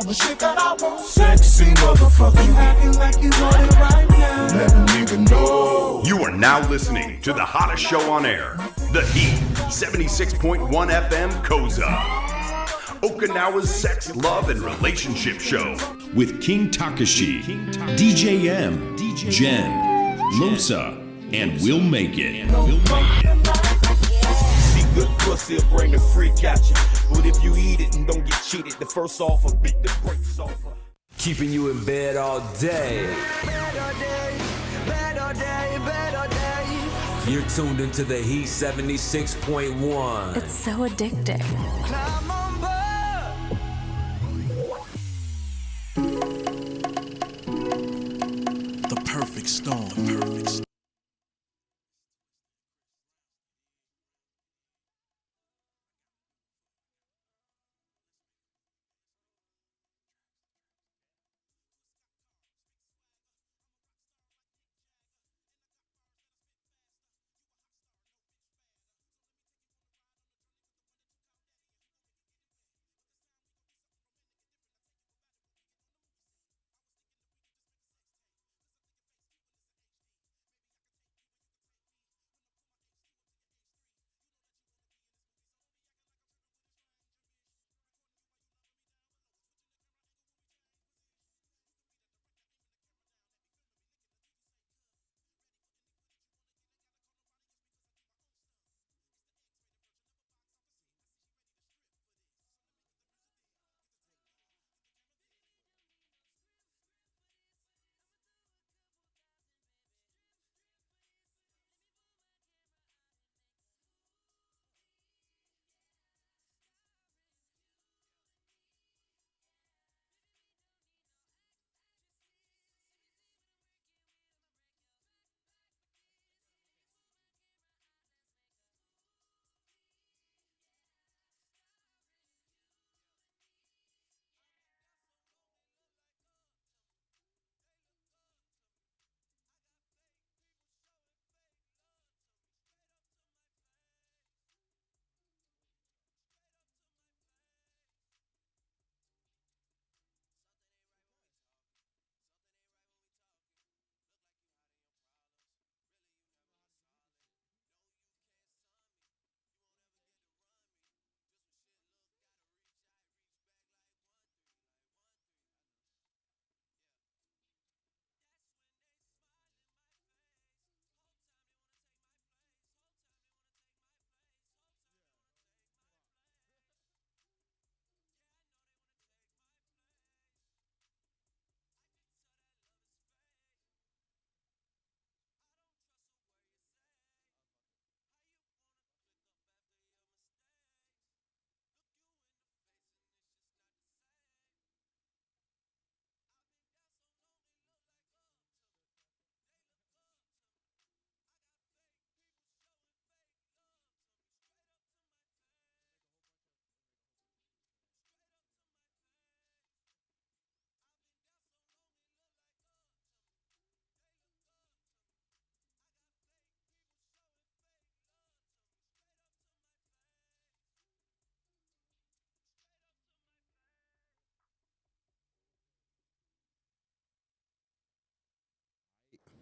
the shit that I want. Sexy motherfucker, you acting like you want it right now. Let a nigga know. You are now listening to the hottest show on air, The Heat, 76.1 FM Koza. Okinawa's sex, love, and relationship show with King Takashi, DJ M, Jen, Losa, and We'll Make It. See, good pussy will bring the freak at you. But if you eat it and don't get cheated, the first offer beat the brakes off. Keeping you in bed all day. You're tuned into the Heat 76.1. It's so addicting. The perfect storm.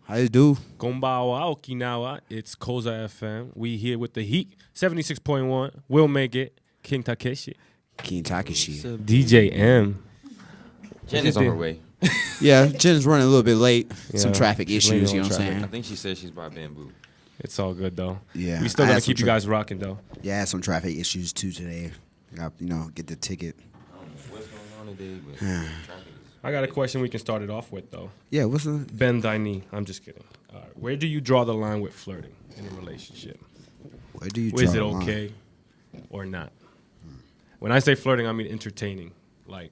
How you do? Konbawa, Okinawa. It's Koza FM. We here with the Heat, 76.1. We'll Make It. King Takeshi. King Takashi. DJ M. Jen is on her way. Yeah, Jen's running a little bit late. Yeah, Some traffic she's issues, late you on know what I'm traffic. I saying? think she said she's by Bamboo. It's all good, though. Yeah. We still I got to had some keep you guys rocking, though. Yeah, I had some traffic issues too today. I got, get the ticket. I don't know what's going on today, but traffic is... I got a question we can start it off with, though. Yeah, what's the... Ben Daini. I'm just kidding. All right. Where do you draw the line with flirting in a relationship? Where do you draw Is it the line? okay or not? When I say flirting, I mean entertaining. Like,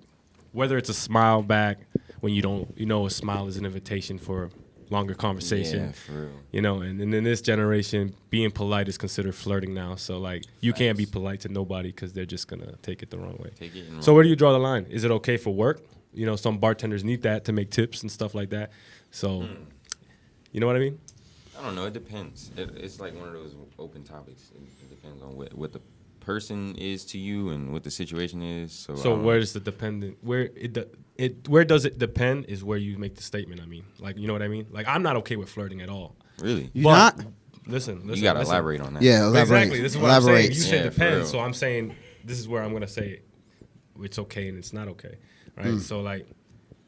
whether it's a smile back when you don't, a smile is an invitation for longer conversation. Yeah, for real. And in this generation, being polite is considered flirting now. So, like, you can't be polite to nobody because they're just going to take it the wrong way. So where do you draw the line? Is it okay for work? Some bartenders need that to make tips and stuff like that. So, you know what I mean? I don't know. It depends. It's like one of those open topics. It depends on what the person is to you and what the situation is. So where's the dependent? Where does it depend is where you make the statement. I mean, like, you know what I mean? Like, I'm not okay with flirting at all. Really? You not? Listen. You gotta elaborate on that. Yeah, elaborate. Exactly. This is what I'm saying. Elaborate. You said Yeah, for depends, real. so I'm saying this is where I'm gonna say it's okay and it's not okay, right? So like,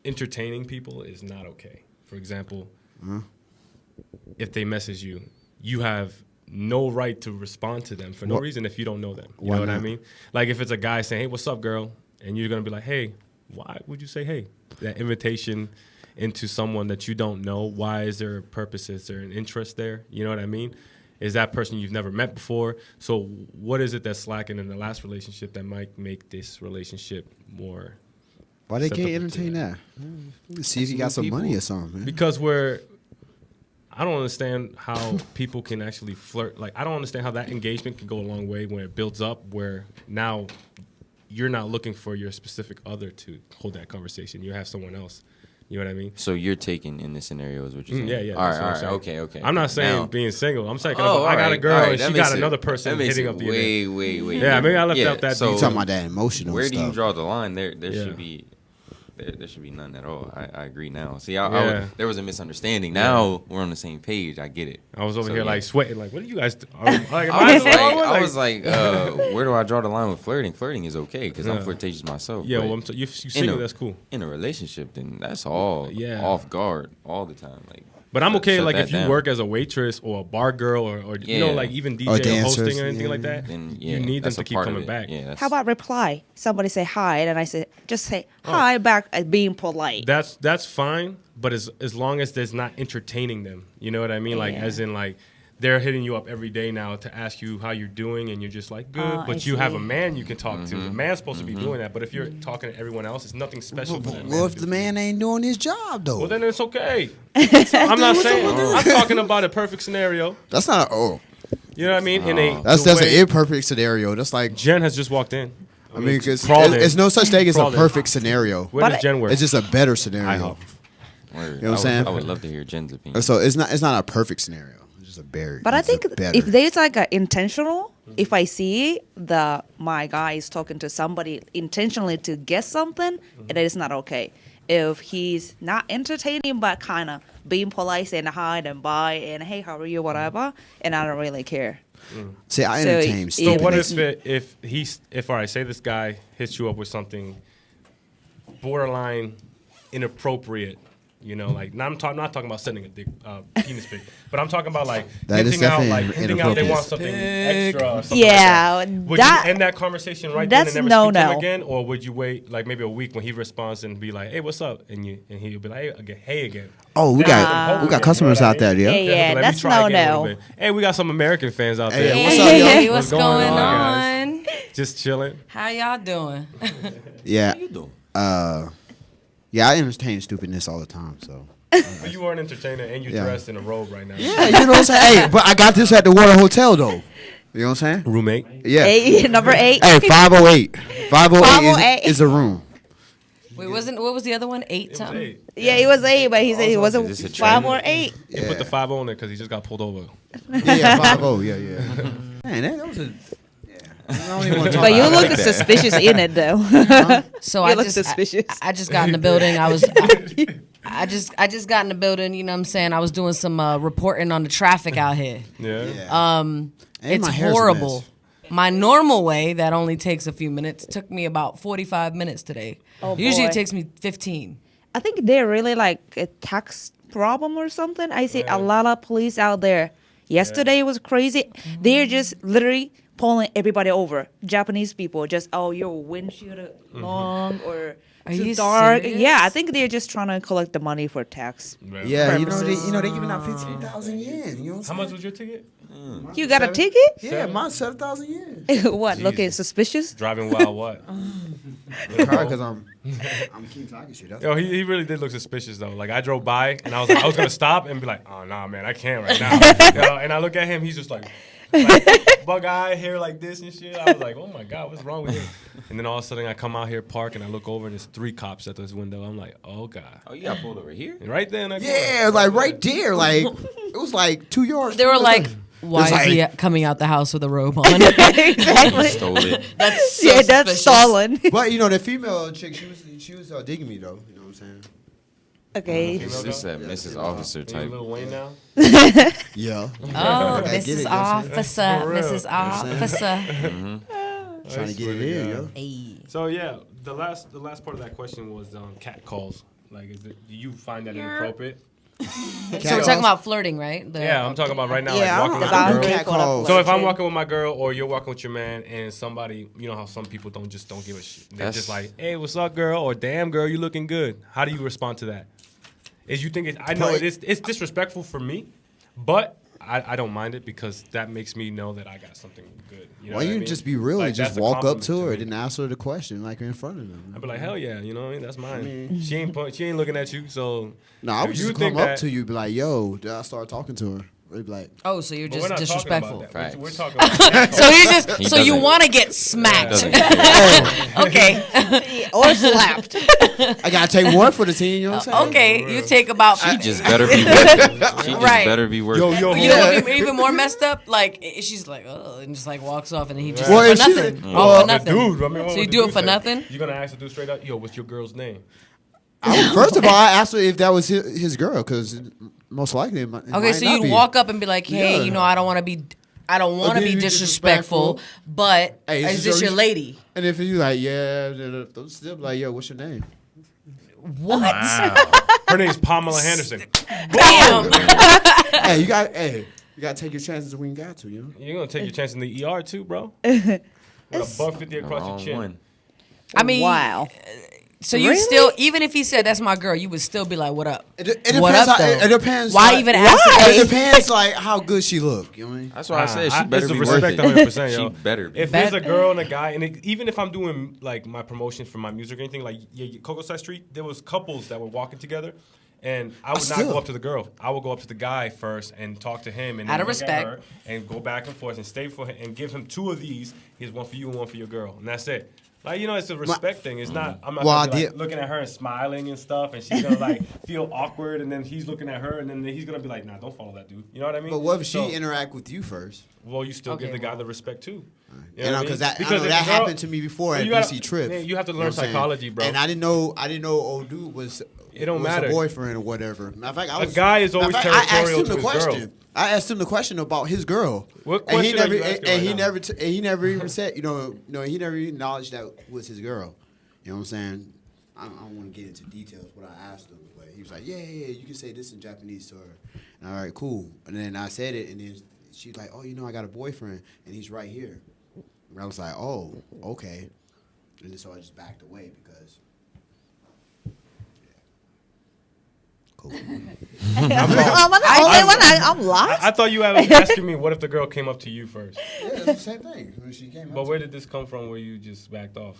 entertaining people is not okay. For example, if they message you, you have no right to respond to them for no reason if you don't know them. You know what I mean? Like if it's a guy saying, "Hey, what's up, girl?" and you're gonna be like, "Hey," why would you say "Hey"? That invitation into someone that you don't know. Why is there a purpose? Is there an interest there? You know what I mean? Is that person you've never met before? So what is it that's lacking in the last relationship that might make this relationship more? Why they can't acceptable to entertain that? See if you got some money or something, man. Because I don't understand how people can actually flirt. Like, I don't understand how that engagement can go a long way when it builds up, where now you're not looking for your specific other to hold that conversation. You have someone else. You know what I mean? So you're taking in this scenario is what you're saying? Yeah. All that's what I'm right. saying. Okay. I'm not saying Now- being single. I'm saying Oh, I got a girl and that she makes got it- another person that makes hitting it up the way. Yeah, maybe I left out that so You talking about that emotional where do you stuff. draw the line? There Yeah. should be. There should be none at all. I agree now. See, Yeah. there was a misunderstanding. Now we're on the same page. I get it. I was over So, here yeah. like sweating, like, what do you guys do? Like, I was like, where do I draw the line with flirting? Flirting is okay because I'm Yeah. flirtatious myself. yeah, but well, you single, that's cool. in a relationship, then that's all Yeah. off guard all the time. Like, But I'm okay, shut like, that if you down. work as a waitress or a bar girl or you know, Yeah. like, even Or DJ or dancers, hosting or anything yeah. like that, then you need them that's to a keep part of coming it. back. Yeah, that's, How about reply? Somebody say hi, and I say just say hi back, being polite. That's fine, but as long as there's not entertaining them, you know what I mean? Like, Yeah. as in, like, they're hitting you up every day now to ask you how you're doing, and you're just like, good, but I you have see. a man you can talk Mm-hmm. to. The man's supposed to be doing that, but if you're talking to everyone else, it's nothing special for that. Well, if the man ain't doing his job though, Well, then it's okay. I'm not saying. I'm talking about a perfect scenario. that's not You know what I mean? In a that's the an way- imperfect scenario. That's like Jen has just walked in. I mean, because crawled in. it's no such thing as a Crawled in. perfect scenario. Where does But- Jen work? It's just a better scenario. IHOP. word. know what I'm saying? I would love to hear Jen's opinion. So it's not a perfect scenario. It's just a better. But I it's a think better. if there's like a intentional, if I see my guy is talking to somebody intentionally to get something, it is not okay. If he's not entertaining but kind of being polite, saying hi and bye and hey, how are you, whatever, and I don't really care. See, I So entertain. if- So stupid. what if all right, say this guy hits you up with something borderline inappropriate, you know, like not talking about sending a dick penis pic, but I'm talking about like That is hinting out definitely they want inappropriate. something extra. Or something Yeah, like that. Would that- you end that conversation right then that's and never speak to him no-no. again, or would you wait like maybe a week when he responds and be like, "Hey, what's up?" and he'll be like, "Hey again." Oh, we got customers out there, yeah. Yeah, yeah, Let me that's try again a no-no. little bit. Hey, we got some American fans out Hey, there. what's up, yo? Hey, what's going going on, on? Just chilling. How y'all doing? Yeah. you doing? Yeah, I entertain stupidness all the time. So. But you are an entertainer and you Yeah. dressed in a robe right now. Yeah, you know what I'm saying. Hey, but I got this at the Water Hotel though. You know what I'm saying? Roommate. Yeah. Number 8. Hey, 508. 508 508. is a room. Wait, what was the other one? 8 something? Hey, Yeah, he was 8, but he said he wasn't Is this a 5 trend? or 8. he put the 5 on it because he just got pulled over. Yeah, 50. Yeah. Man, that was a. Yeah. I don't even want to talk But you about look it. suspicious in it though. So You I look just suspicious. I just got in the building. I just got in the building. You know what I'm saying? I was doing some reporting on the traffic out here. Yeah. And It's my hair's a horrible. mess. My normal way that only takes a few minutes took me about 45 minutes today. Oh, Usually boy. it takes me 15. I think they're really like a tax problem or something. I see a lot of police out there. Yesterday was crazy. They're just literally pulling everybody over. Japanese people just, oh, your windshield long or Are too you dark. serious? Yeah, I think they're just trying to collect the money for tax. Yeah, you know Purposes. they giving out 15,000 yen. You know what How I'm much was your ticket? You got a ticket? Yeah, mine's 7,000 yen. What? Looking suspicious? Driving while what? Because I'm King Takashi. That's Yo, he really did look suspicious though. Like I drove by and I was gonna stop and be like, oh nah, man, I can't right now. Yo, and I look at him, he's just like bug eye, hair like this and shit. I was like, oh my god, what's wrong with him? And then all of a sudden I come out here, park, and I look over and there's 3 cops at this window. I'm like, oh god. Oh, you got pulled over here? And right then, yeah, like right there, like it was like 2 yards. They were like, Why It's is he like- coming out the house with a robe on? Exactly. Stole it. That's so Yeah, that's suspicious. stolen. But you know, the female chick, she was digging me though. You know what I'm saying? Okay. This is that Mrs. Officer You type. Lil Wayne now? Yeah. Oh, Gotta get it, Mrs. you know what I'm Officer, For real. Mrs. Officer. Trying to get it in, yo. Hey. So yeah, the last part of that question was cat calls. Like, do you find that inappropriate? So we're talking about flirting, right? Yeah, I'm talking about right now. Yeah, like walking with I'm your girl. cat calls. So if I'm walking with my girl or you're walking with your man and somebody, you know how some people don't give a shit. They're That's- just like, hey, what's up, girl? Or damn, girl, you looking good. How do you respond to that? I know it's disrespectful for me, but I don't mind it because that makes me know that I got something good. You know Why what I you mean? just be real Like, and just that's a walk up compliment to her me. and then ask her the question like in front of them? I'd be like, hell yeah, you know what I mean? That's mine. She ain't looking at you, so. No, I if would you just think come up that- to you, be like, "Yo," then I start talking to her. They'd be like, Oh, so you're But we're just not disrespectful. talking about that. We're Facts. talking about So you just He so you doesn't- want to get smacked. Doesn't care. Okay. Or slapped. "I gotta take one for the team." You know what I'm saying? Okay, you take about She just better be worth it. She just Right. better be worth it. You know what would be even more messed up? Like she's like, oh, and just like walks off, and then he just Well, for if she- nothing. well, All for the nothing. dude. I mean, what So would you the do it dude for say? nothing? You're gonna ask the dude straight up, yo, what's your girl's name? First of all, I asked her if that was his girl because most likely it might, Okay, so you'd walk up and be like, hey, Yeah. you know, I don't want to be disrespectful, but Hey, is this your lady? And if you like, yeah, they'll still be like, "Yo, what's your name?" What? Her name's Pamela Henderson. Damn. Hey, you gotta take your chances when you got to, you know. You're gonna take your chance in the ER too, bro. With a buck 50 across your Wrong chin. one. I mean, Wow. so you Really? still, even if he said that's my girl, you would still be like, what up? It depends. What up, how, though? it depends. Why like- even ask? It depends like how good she look. You know what I mean? That's why I said she better it's be a worth respect it. 100%, yo. She better be. If there's a girl and a guy, and even if I'm doing like my promotion for my music or anything, like Coco Side Street, there was couples that were walking together, and I would not Still. go up to the girl. I would go up to the guy first and talk to him, and Out then of look at respect. her and go back and forth and stay for him and give him two of these. Here's one for you and one for your girl, and that's it. Like, you know, it's a respect thing. It's not. I'm not Well, gonna be, I like, did- looking at her and smiling and stuff, and she's gonna like feel awkward, and then he's looking at her, and then he's gonna be like, "Nah, don't follow that dude." You know what I mean? But what if she So- interact with you first? Well, you still Okay, give the guy well. the respect too. You know, because that if that the girl- happened to me before at you gotta- BC Trip. man, you have to know learn what I'm saying? psychology, bro. And I didn't know old dude was It don't was matter. a boyfriend or whatever. Matter of fact, I A was, guy is matter of always fact, I asked territorial him to the his girl. question. I asked him the question about his girl. What and he question are never you asking and right he now? never and he never even said, he never acknowledged that was his girl. You know what I'm saying? I don't want to get into details what I asked him, but he was like, yeah, you can say this in Japanese to her. And all right, cool. And then I said it, and then she's like, oh, I got a boyfriend, and he's right here. And I was like, oh, okay. And then so I just backed away because. Cool. I'm lost. I thought you were asking me what if the girl came up to you first. Yeah, it's the same thing. When she came But up where to did this come from? Where you just backed off?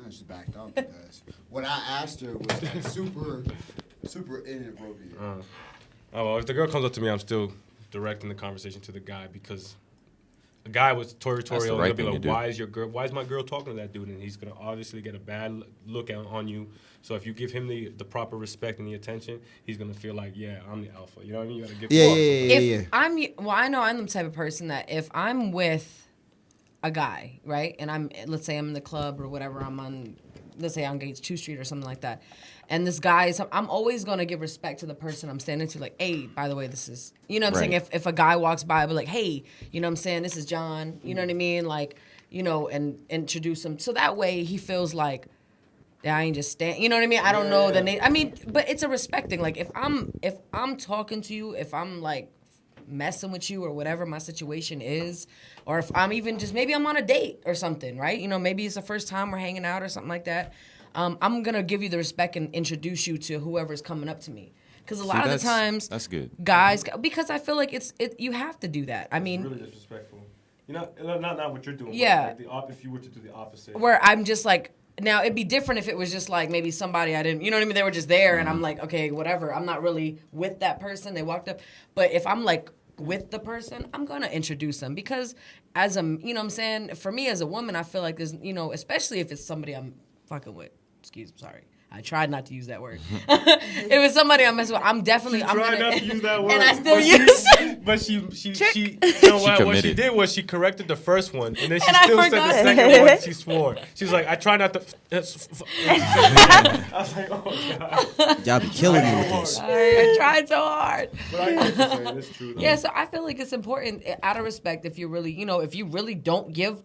I just backed off because what I asked her was like super inappropriate. Oh well, if the girl comes up to me, I'm still directing the conversation to the guy because the guy was territorial. right And he'll be thing like, to do. why is my girl talking to that dude? And he's gonna obviously get a bad look on you. So if you give him the proper respect and the attention, he's gonna feel like, yeah, I'm the alpha. You know what I mean? You gotta give. Yeah, him If I know I'm the type of person that if I'm with a guy, right, and let's say I'm in the club or whatever, let's say I'm Gates 2 Street or something like that, and this guy is, I'm always gonna give respect to the person I'm standing to, like, hey, by the way, this is, you know what I'm saying? Right. If a guy walks by, I'll be like, hey, you know what I'm saying? This is John, you know what I mean? Like, and introduce him. So that way he feels like, yeah, I ain't just you know what I mean? I don't know the name. I mean, but it's a respect thing. Like if I'm talking to you, if I'm like messing with you or whatever my situation is, or if I'm even just maybe I'm on a date or something, right? Maybe it's the first time we're hanging out or something like that. I'm gonna give you the respect and introduce you to whoever's coming up to me. Because a lot of the times, that's good. guys, because I feel like you have to do that. I mean, really disrespectful. You know, not what you're doing. Yeah. But like if you were to do the opposite. where I'm just like, now it'd be different if it was just like maybe somebody I didn't, you know what I mean? They were just there and I'm like, okay, whatever. I'm not really with that person. They walked up. But if I'm like with the person, I'm going to introduce them because as a, you know what I'm saying? For me as a woman, I feel like there's, especially if it's somebody I'm fucking with. I tried not to use that word. It was somebody I'm messing with. I'm definitely. I'm Tried gonna, not to use that word. and I still but use it. But she you know what? What she committed. did was she corrected the first one, and then she And I still said the forgot. second one. She swore. She was like, "I try not to." I was like, "Oh God!" Y'all be killing me with this. I tried so hard. But I get what you're saying. It's true. Though. Yeah, so I feel like it's important out of respect if you really, if you really don't give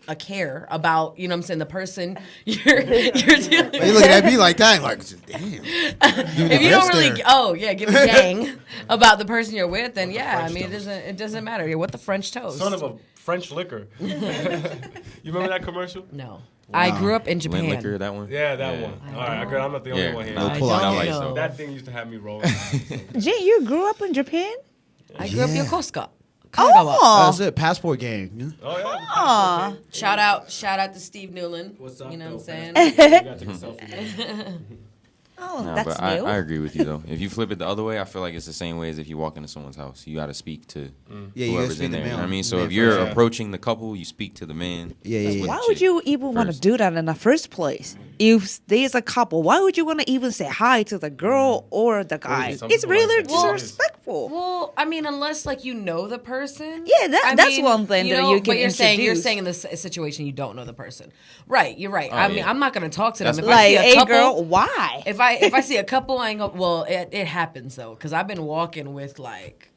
a care about, you know what I'm saying, the person you're dealing You looking at me like that, like, damn. if you don't really, give a dang about the person you're with, then yeah, I mean, it doesn't matter. Yeah, what the French toast? Son of a French liquor. You remember that commercial? No. I grew up in Japan. Lint liquor, that one? Yeah, that one. All right, girl, I'm not the only one here. No pull out like so. That thing used to have me rolling. Jay, you grew up in Japan? I grew up in Yokosuka. Oh, That's it. Passport gang. Yeah. Oh yeah. Aw. Shout out to Steve Newland. What's up? You know what I'm saying? You gotta take a selfie. Oh, No, that's but new. I agree with you though. If you flip it the other way, I feel like it's the same way as if you walk into someone's house. You got to speak to Yeah, you gotta whoever's speak in to there. the You know what I man. mean? So Man if you're first. approaching the couple, you speak to the man. Yeah, That's yeah, what Why the would chick you even want to first. do that in the first place? If there's a couple, why would you want to even say hi to the girl or the guy? some It's people really like that. disrespectful. Well, I mean, unless like you know the person. Yeah, that's I mean, one thing that you can But you're saying introduce. in this situation you don't know the person, right? You're right. Oh, I mean, yeah. I'm not gonna talk to them. That's If I see Like, a hey couple, girl, why? if I see a couple, I ain't gonna. Well, it happens though, because I've been walking with like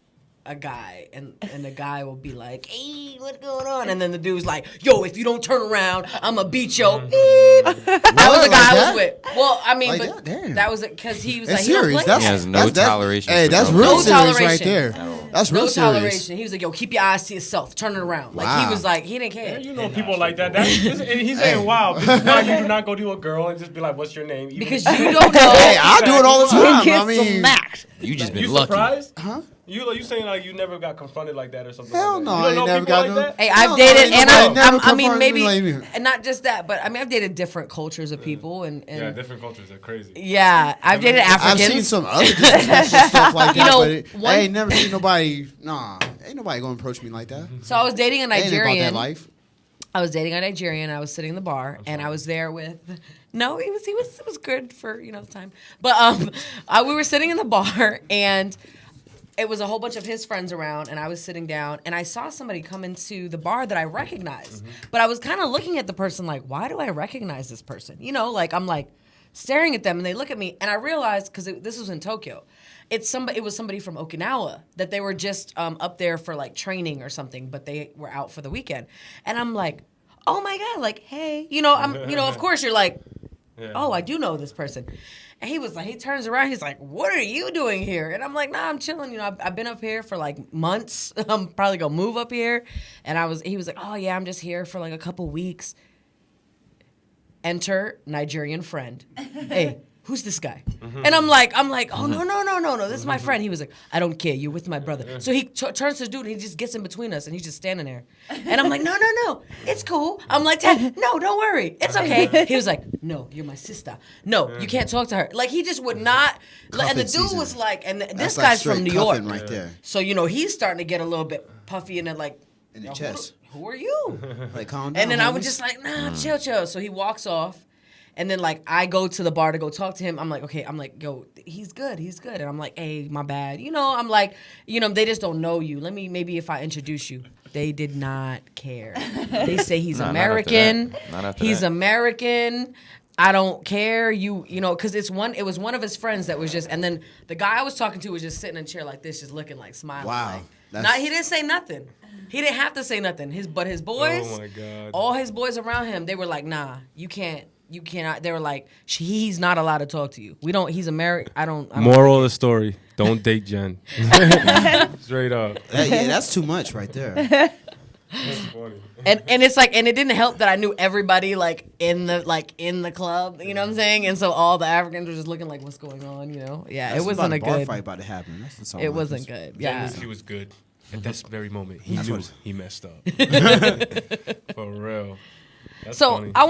a guy, and the guy will be like, "Hey, what's going on?" And then the dude's like, "Yo, if you don't turn around, I'ma beat your beep." That was the guy I was with. Well, I mean, Like but that? Damn. that was it because he was That's like, he don't serious. play He that. has no toleration Hey, for that's no- real No serious right toleration. there. That's real No serious. toleration. He was like, "Yo, keep your eyes to yourself. Turn it around." Like Wow. he was like, he didn't care. You know people like that. And he's saying, "Wow, this is why you do not go to a girl and just be like, what's your name?" Even Because if- you don't know. Hey, I do it all the time. Get I mean, smacked. You just been You lucky. surprised? Huh? You saying like you never got confronted like that or something? Hell like no, that? I You don't ain't know never people got like no- that? Hey, No, I've no, dated, ain't and nobody never I mean, confronted maybe, me like me. and not just that, but I mean, I've dated different cultures of people, and Yeah, different cultures are crazy. yeah, I've dated I've Africans. seen some other disrespectful stuff like that, You know, but one- I ain't never seen nobody. Nah, ain't nobody gonna approach me like that. So I was dating a They ain't about that Nigerian. life. I was dating a Nigerian. I was sitting in the bar, and I was there with. No, it was good for the time. But we were sitting in the bar, and it was a whole bunch of his friends around, and I was sitting down, and I saw somebody come into the bar that I recognized. But I was kind of looking at the person like, why do I recognize this person? Like I'm like staring at them, and they look at me, and I realized because this was in Tokyo. It was somebody from Okinawa that they were just up there for like training or something, but they were out for the weekend, and I'm like, oh my god, like hey, of course you're like, oh, I do know this person. And he was like, he turns around, he's like, what are you doing here? And I'm like, nah, I'm chilling. I've been up here for like months. I'm probably gonna move up here. And he was like, oh yeah, I'm just here for like a couple weeks. Enter Nigerian friend. Hey, who's this guy? And I'm like, oh no, this is my friend. He was like, I don't care, you're with my brother. So he turns to the dude and he just gets in between us and he's just standing there. And I'm like, no, it's cool. I'm like, Dad, no, don't worry, it's okay. He was like, no, you're my sister. No, you can't talk to her. Like he just would not. And the Cuffing dude season. was like, and this That's like guy's from straight New York, cuffing right there so he's starting to get a little bit puffy and then like in the chest. Who are you? Like calm down. And then I was homies. just like, nah, chill. So he walks off. And then, like, I go to the bar to go talk to him. I'm like, okay. I'm like, yo, he's good. And I'm like, hey, my bad. I'm like, they just don't know you. Maybe if I introduce you. They did not care. They say he's Nah, American. Not after He's that. American. I don't care. Because it was one of his friends that was just, and then the guy I was talking to was just sitting in a chair like this, just looking like smiling. Wow. Like, he didn't say nothing. He didn't have to say nothing. But his boys, Oh my God. all his boys around him, they were like, nah, you cannot. They were like, he's not allowed to talk to you. He's American. I don't. Moral of the story: don't date Jen. Straight up. Yeah, that's too much right there. That's funny. And it's like, and it didn't help that I knew everybody like in the club. You know what I'm saying? And so all the Africans were just looking like, what's going on? Yeah, That's it wasn't about a bar good fight about to happen. That's the song It like wasn't this. good. Jen Yeah. knew he was good at this very moment. He That's knew what- he messed up. For real. That's So funny. I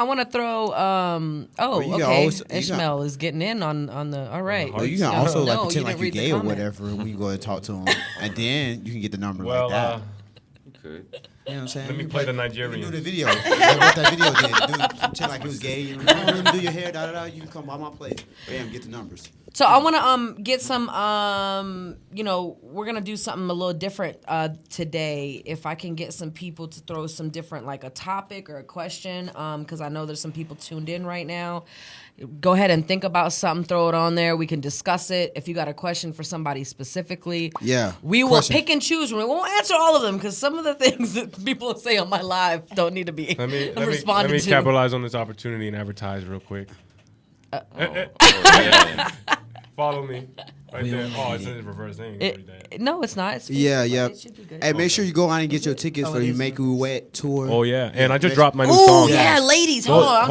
wanna throw you can okay, always- you got- Ishmael is getting in on the all right. Well, you can also like No, pretend like didn't you read the gay or comment. whatever when you go and talk to him, and then you can get the number Well, like that. You could. You know what I'm saying? Let me play the You Nigerian. do the video. Like what that video did. Dude, pretend like it was gay. You know, let me do your hair, You can come by my place. Bam, get the numbers. So I want to get some we're going to do something a little different today. If I can get some people to throw some different, like a topic or a question, because I know there's some people tuned in right now. Go ahead and think about something, throw it on there. We can discuss it. If you got a question for somebody specifically, we will pick and choose. We won't answer all of them because some of the things that people say on my live don't need to be responded to. Let me capitalize on this opportunity and advertise real quick. Follow me. Right there. Oh, it's in reverse thing. No, it's not. It's Yeah. It should be good. Hey, make sure you go on and get your tickets for the Make You Wet tour. Oh yeah, and I just dropped my new Oh song. yeah, ladies. Hold on.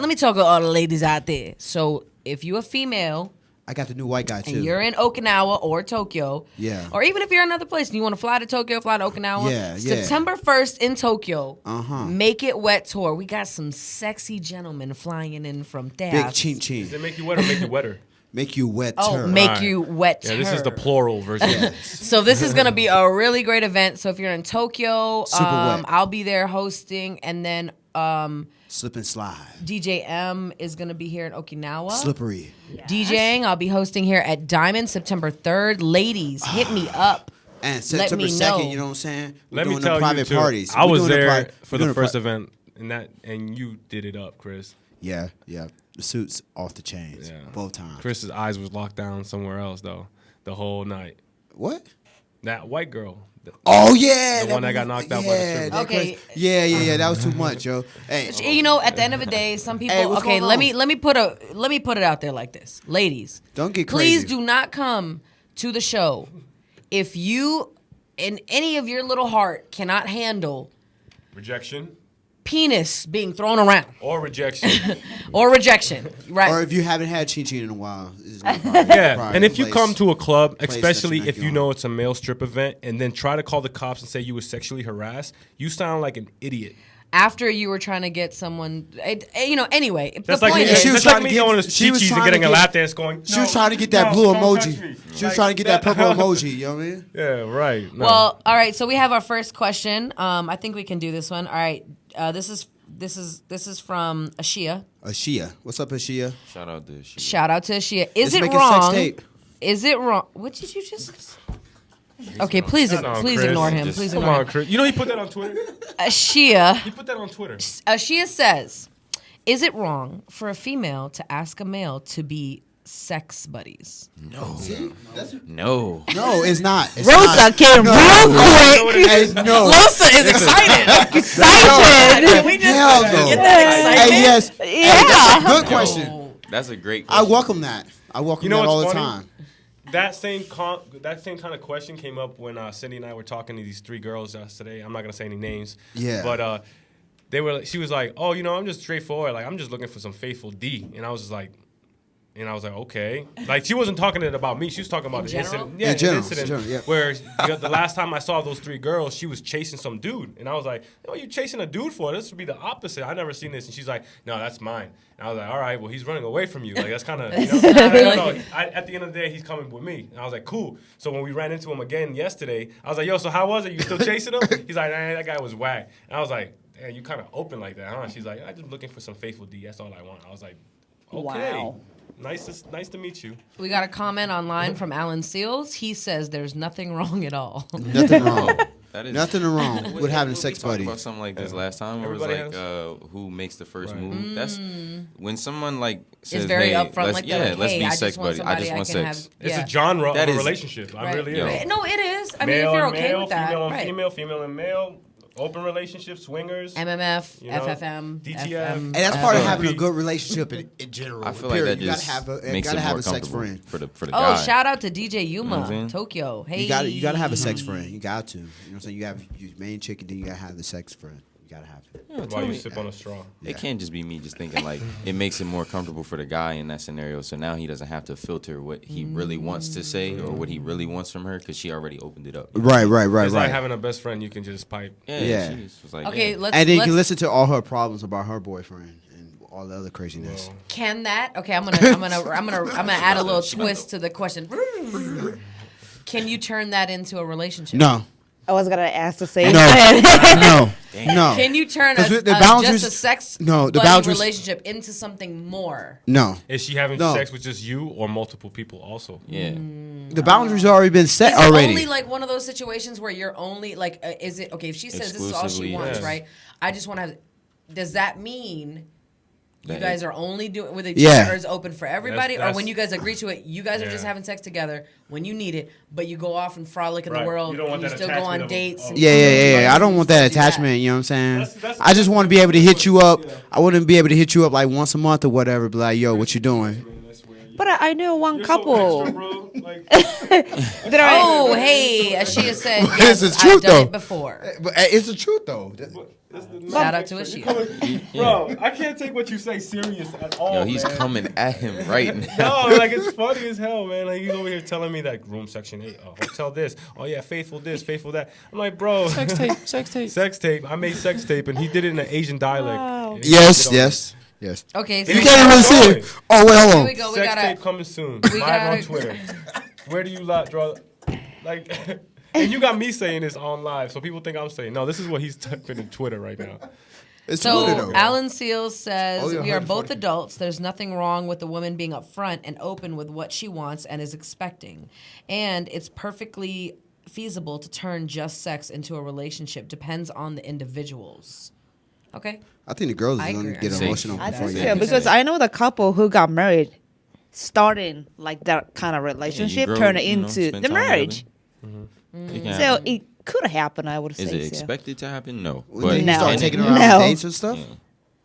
Let me talk to all the ladies out there. So if you're a female, I got the new white guy too. and you're in Okinawa or Tokyo, or even if you're in another place and you want to fly to Tokyo, fly to Okinawa, September 1st in Tokyo, Make It Wet tour. We got some sexy gentlemen flying in from there. Big ching ching. Does it make you wet or make you wetter? Make you wet. Oh, make you wet. Yeah, this is the plural version. So this is gonna be a really great event. So if you're in Tokyo, Super wet. I'll be there hosting, and then Slip and slide. DJ M is gonna be here in Okinawa. Slippery. DJing, I'll be hosting here at Diamond September 3rd. Ladies, hit me up. And September 2nd, you know what I'm saying? Let me doing tell the private you too. parties. I We're was doing the there for the doing first event, and you did it up, Chris. Yeah. The suit's off the chains. Yeah. Both times. Chris's eyes was locked down somewhere else though, the whole night. What? That white girl. Oh yeah, the one that got knocked out by the stripper. Okay. Yeah. That was too much, yo. Hey, You know, at the end of the day, some people. Hey, what's okay, going let on? me put it out there like this, ladies. Don't get Please crazy. do not come to the show if you, in any of your little heart, cannot handle Rejection penis being thrown around or rejection. or rejection, right? Or if you haven't had chin chin in a while. Yeah, and if you place- come to a club, place especially that you if like you you know it's a male strip event, and then try to call the cops and say you were sexually harassed, you sound like an idiot. After you were trying to get someone, anyway. That's the like point me, is, she was that's like trying to me get- going to she was Chi-Chi's and trying getting to a get- lap dance going. She was trying to get that blue don't emoji. touch me. She was trying to get that purple emoji. You know what I mean? Yeah, right. No. Well, all right. So we have our first question. I think we can do this one. All right. This is from Ashia. Ashia. What's up, Ashia? Shout out to Ashia. Shout out to Ashia. Is Let's it make a sex wrong? tape. Is it wrong? What did you just? Okay, please Shut down, Chris. ignore him. Just- Please Come ignore on, him. Chris. You know he put that on Twitter? Ashia. He put that on Twitter. Ashia says, "Is it wrong for a female to ask a male to be sex buddies?" No, No, it's not. It's Rosa not. came real quick. Hey, no. Rosa is excited. Can we just Hell no. get that excitement? Hey, yes. Hey, that's a good question. that's a great I question. welcome that. I welcome You know that all the what's funny? time. That same kind of question came up when Cindy and I were talking to these three girls yesterday. I'm not gonna say any names. Yeah. But she was like, "Oh, I'm just straightforward. Like, I'm just looking for some faithful D." And I was like, okay. Like, she wasn't talking about me. She was talking about the general? incident. Yeah, In general, an incident general, yeah. where the last time I saw those three girls, she was chasing some dude, and I was like, "What are you chasing a dude for? This would be the opposite. I never seen this." And she's like, "No, that's mine." And I was like, "All right, well, he's running away from you. Like, that's kind of no. At the end of the day, he's coming with me." And I was like, "Cool." So when we ran into him again yesterday, I was like, "Yo, so how was it? You still chasing him?" He's like, "Nah, that guy was whack." And I was like, "Damn, you kind of open like that, huh?" She's like, "I'm just looking for some faithful D. That's all I want." I was like, "Okay." Wow. Nice to meet you. We got a comment online from Alan Seals. He says there's nothing wrong at all. Nothing wrong. That is Nothing wrong with having a sex we talked buddy. about something like this last time. It was Everybody like who makes the first move. That's when someone like says, very hey, upfront let's, like yeah, that. Like, let's hey, be I sex just want buddy. I somebody just I want can sex. have. It's Yeah. a genre That of a is- relationship. I Right. really Yo. is. No, it is. I mean, Male if you're and okay male, with that, female and right? female, female and male, open relationships, swingers. MMF, You know, FFM, DTF. FM, And that's part of FFM. having a good relationship in general. I feel like period. that You just gotta have makes gotta it have more a sex comfortable friend. for the Oh, guy. shout out to DJ Yuma, what I'm saying? Tokyo. Hey, You gotta have a sex friend. You got to. You know what I'm saying? You have your main chick, and then you gotta have the sex friend. You gotta have it. While you sip on a straw. It can't just be me just thinking like it makes it more comfortable for the guy in that scenario. So now he doesn't have to filter what he really wants to say or what he really wants from her because she already opened it up. Right. It's like having a best friend you can just pipe. Yeah. She was like, Okay, yeah. let's. And then you let's- can listen to all her problems about her boyfriend and all the other craziness. Can that? Okay, I'm gonna add a little twist to the question. Can you turn that into a relationship? No. I was gonna ask the same No, thing. no, no. Can you turn 'Cause a, the just boundaries- a sex no, the buddy boundaries- relationship into something more? No. Is she having No. sex with just you or multiple people also? Yeah. The boundaries already been set Is it already. only like one of those situations where you're only like, is it okay if she says this is all she Exclusively, wants, yeah. right? I just want to have. Does that mean you That- guys are only doing with each Yeah. other, or is open for everybody, or That's- when you guys agree to it, you guys are just Yeah. having sex together when you need it, but you go off and frolic in Right. the world, You don't want and you that still go attachment on of- dates. of- and Yeah, you yeah, do yeah, yeah. I don't want that do that. attachment. You know what I'm saying? That's- I just want to be able to hit you up. Yeah. I wouldn't be able to hit you up like once a month or whatever. But like, yo, what you doing? But I know one You're couple so extra, bro. Like, that are. Oh, hey, as she has said, It's yes, the I've truth, done though. it before. But it's the truth though. Shout out to Ashia. bro, I can't take what you say serious at all. Yo, he's man. coming at him right now. No, like it's funny as hell, man. Like he's over here telling me that room section 8, hotel this, oh yeah, faithful this, faithful that. I'm like, bro, sex tape. Sex tape. I made sex tape, and he did it in an Asian dialect. Wow. And he Yes, did it on- yes, yes. Okay, so You can't even see it. Oh wait, hold here on. we go. We Sex gotta. tape coming soon. we Live gotta- on Twitter. Where do you draw? Like, and you got me saying this on live, so people think I'm saying no. This is what he's typing in Twitter right now. It's Twitter So though. Alan Seals says Oh, yeah, we are 140. both adults. There's nothing wrong with the woman being upfront and open with what she wants and is expecting, and it's perfectly feasible to turn just sex into a relationship. Depends on the individuals. Okay. I think the girls I are gonna agree. get Same. emotional I before think you. so because I know the couple who got married, starting like that kind of Yeah, relationship, grow, turn it you know, into spend the time marriage. together. It can So happen. it could have happened. I would say. Is it so. expected to happen? No. When you No. start taking her No. out on dates and stuff. Yeah.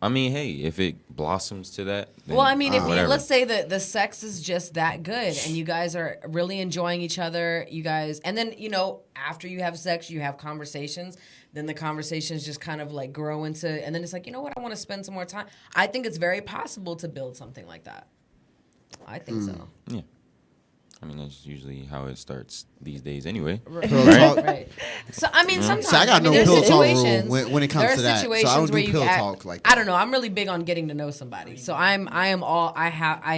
I mean, hey, if it blossoms to that, then Well, I mean, if whatever. let's say that the sex is just that good and you guys are really enjoying each other, you guys, and then after you have sex, you have conversations. Then the conversations just kind of like grow into, and then it's like, you know what, I want to spend some more time. I think it's very possible to build something like that. I think so. Yeah. I mean, that's usually how it starts these days, anyway. Pillow talk. Right. So I mean, sometimes See, I got no there's pillow talk rule situations- when it comes there are to that. So I situations don't do where you pillow act- talk like I that. don't know. I'm really big on getting to know somebody. So I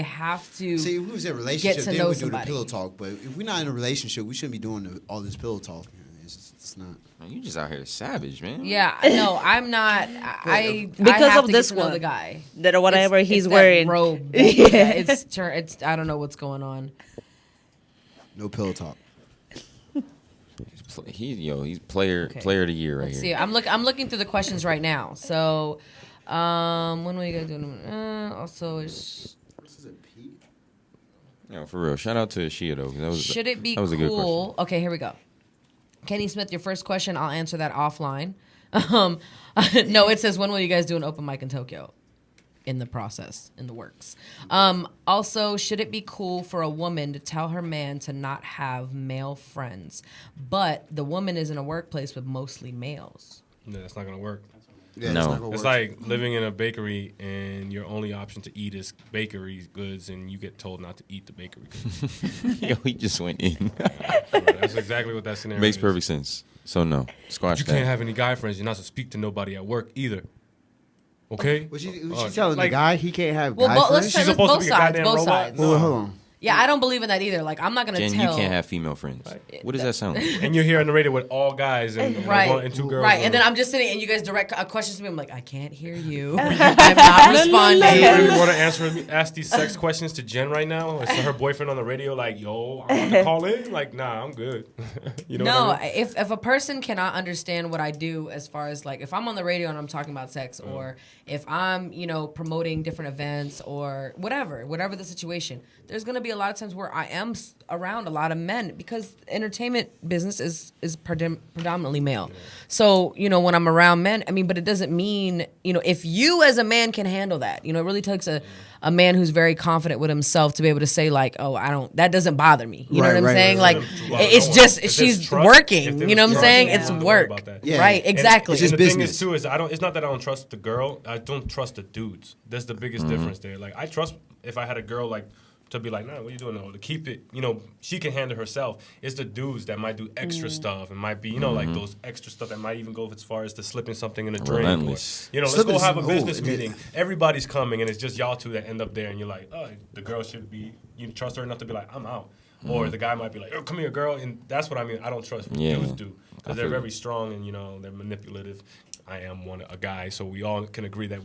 have to. See, if we was in a relationship, to then know we do the somebody. pillow talk. But if we're not in a relationship, we shouldn't be doing all this pillow talk. It's not. Man, you just out here savage, man. Yeah, no, I'm not. I Because I have of to this get to know one. the guy. That whatever It's- he's it's that wearing. robe. Yeah. It's I don't know what's going on. No pillow talk. He's player of the year right Let's here. see. I'm looking through the questions right now. So, when will you guys do? Also, No, for real. Shout out to Ashia though. 'Cause that was should it be that was a good question. cool? Okay, here we go. Kenny Smith, your first question. I'll answer that offline. No, it says when will you guys do an open mic in Tokyo? In the process, in the works. Also, should it be cool for a woman to tell her man to not have male friends, but the woman is in a workplace with mostly males? No, that's not gonna work. Yeah, No. it's not gonna It's work. like living in a bakery and your only option to eat is bakery goods, and you get told not to eat the bakery goods. Yo, he just went in. That's exactly what that scenario Makes is. perfect sense. So no, squash You that. can't have any guy friends. You're not to speak to nobody at work either. Okay? Was she Oh, telling like, the guy he can't have Well, guy let's friends? say She's this supposed to both be a sides. goddamn Both robot? sides. Well, hold on. Yeah, I don't believe in that either. Like, I'm not gonna Jen, tell. you can't have female friends. What does that sound like? And you're here on the radio with all guys and Right, and two girls. right, and then I'm just sitting, and you guys direct questions to me. I'm like, I can't hear you. I'm not responding. Do you really want to ask these sex questions to Jen right now? Is her boyfriend on the radio like, yo, I want to call in? Like, nah, I'm good. You know No, what I mean? if a person cannot understand what I do, as far as like if I'm on the radio and I'm talking about sex, or if I'm promoting different events or whatever the situation, there's gonna be a lot of times where I am around a lot of men because entertainment business is predominantly male. So when I'm around men, I mean, but it doesn't mean if you as a man can handle that, it really takes a man who's very confident with himself to be able to say like, oh, that doesn't bother me. You know what I'm saying? Like, it's just she's working. You know what I'm saying? It's work. Yeah. Right? Exactly. It's just and the thing business. is too is it's not that I don't trust the girl. I don't trust the dudes. That's the biggest difference there. Like I trust if I had a girl like to be like, nah, what are you doing? No, to keep it, she can handle herself. It's the dudes that might do extra stuff and might be, like those extra stuff that might even go as far as to slipping something in a drink. Relentless. Or, let's Slipping go have a is- business ooh, meeting. Everybody's coming and it's just y'all two that end up there and you're like, oh, the girl should be, you trust her enough to be like, I'm out. Or the guy might be like, oh, come here, girl. And that's what I mean. I don't trust what Yeah. dudes do. because they're very strong and they're manipulative. I am a guy, so we all can agree that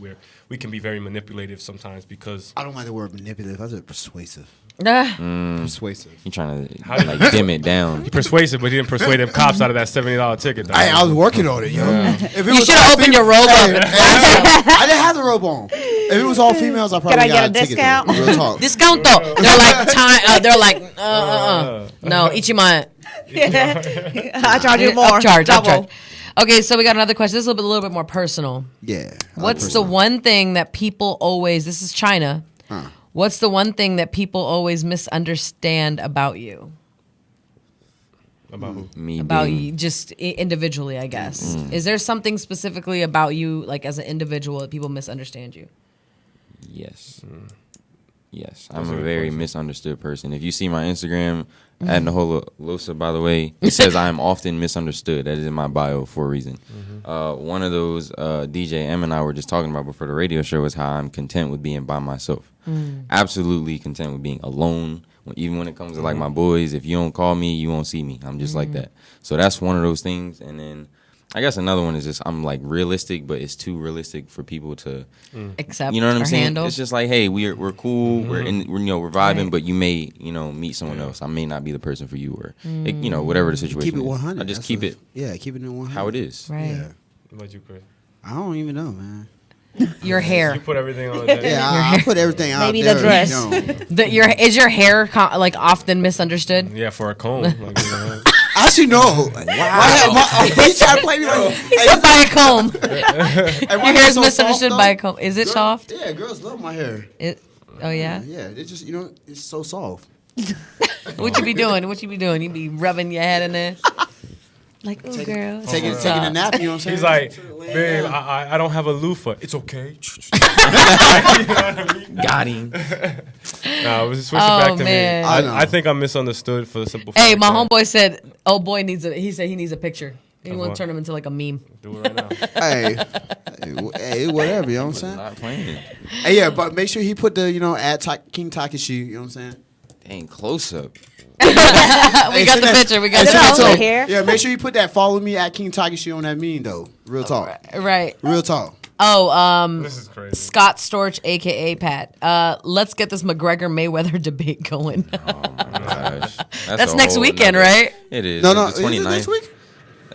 we can be very manipulative sometimes because I don't like the word manipulative. I said persuasive. Mm. Persuasive. You trying to dim it down? persuasive, but he didn't persuade them cops out of that $70 ticket. Though. I was working on it, yo. If it You should have opened your robe up. I didn't have the robe on. If it was all females, I probably Can I got get a ticket, discount? though. Real talk. Discount though. They're like no, ichiman. I charge you more. Upcharge. Double. Okay, so we got another question. This is a little bit more personal. Yeah. What's the one thing that people always? This is China. What's the one thing that people always misunderstand about you? About who? Me About being, you, just individually, I guess. Is there something specifically about you, like as an individual, that people misunderstand you? Yes. Yes, I'm a very misunderstood person. If you see my Instagram, at Nahola Losa, by the way, it says I am often misunderstood. That is in my bio for a reason. One of those DJ M and I were just talking about before the radio show was how I'm content with being by myself. Absolutely content with being alone. Even when it comes to like my boys, if you don't call me, you won't see me. I'm just like that. So that's one of those things. And then I guess another one is just I'm like realistic, but it's too realistic for people to accept. You know what I'm or saying? handle. It's just like, hey, we're cool, we're vibing, Right. but you may meet someone else. I may not be the person for you, or whatever the situation. Keep it 100. is. I just That's keep a- it Yeah, keep it in 100. how it is. Right. Yeah. What about you, Chris? I don't even know, man. Your hair. You put everything on the Yeah, I put everything out Maybe there. the dress. You know. Is your hair like often misunderstood? Yeah, for a comb. Like, I actually know. Wow. He tried to play me like. He said by a comb. Hey, my Your hair's so misunderstood soft, by a though. comb. Is it Girl- soft? Yeah, girls love my hair. Oh yeah. Yeah, it's just it's so soft. What you be doing? What you be doing? You be rubbing your head in there. Like, oh girl. Taking a nap. You know what I'm saying? he's like, babe, I don't have a loofah. It's okay. Got him. Nah, switch it back to man. me. I know. I think I'm misunderstood for the simple Hey, fact my that- homeboy said, "Oh boy needs a." He said he needs a picture. He Of wants what? to turn him into like a meme. Do it right now. hey, whatever. You know what I'm saying? Not playing. Hey, yeah, but make sure he put the at King Takashi. You know what I'm saying? Dang, close up. We got the picture. We got Hey, the send that picture. to- here. Yeah, make sure you put that follow me at King Takashi on that meme though. Real talk. Right. Real talk. Oh, This is crazy. Scott Storch, aka Pat. Let's get this McGregor Mayweather debate going. Oh my gosh. That's a next whole weekend, nother- right? It is. No, It's the is it 29th. next week?